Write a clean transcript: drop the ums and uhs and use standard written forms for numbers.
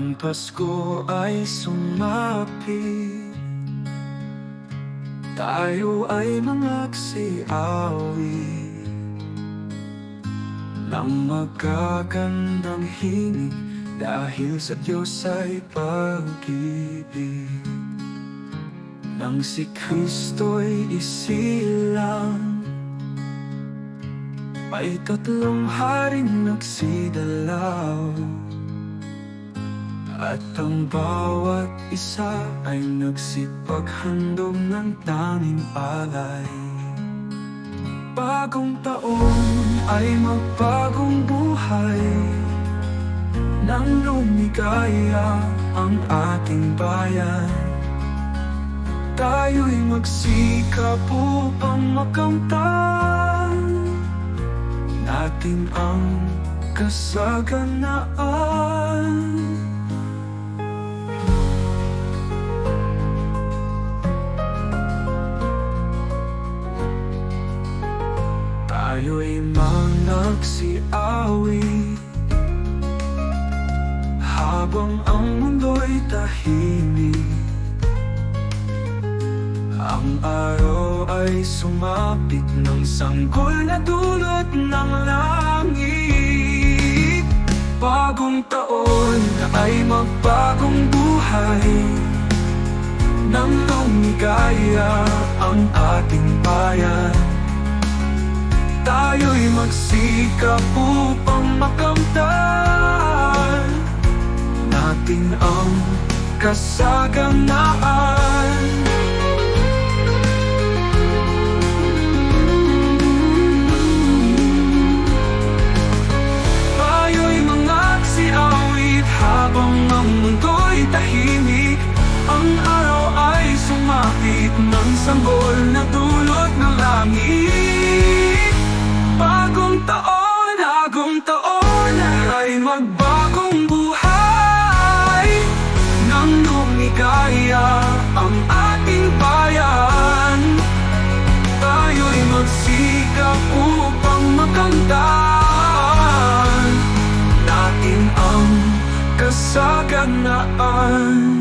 Ang Pasko ay sumapit, tayo ay magsiawi ng magagandang himig, dahil sa Diyos ay pag-ibig. Nang si Kristo'y isilang, ay tatlong haring nagsidalaw, at ang bawat isa ay nagsipaghandog ng tanging palay. Bagong taon ay magbagong buhay, nang lumigaya ang ating bayan. Tayo'y magsikap upang makamtan natin ang kasaganaan. Tayo'y magsiawi habang ang mundo'y tahimik. Ang araw ay sumapit ng sanggol na dulot ng langit. Bagong taon ay magbagong buhay, nang lumigaya ang ating bayan. Tayo'y magsikap upang makamtan natin ang kasaganaan. Tayo'y magsiawit habang ang mundo'y tahimik. Ang araw ay sumapit ng sanggol na dulot ng langit. Bagong taon ay magbagong buhay, nang lumigaya ang ating bayan. Tayo'y magsikap upang makamtan natin ang kasaganaan.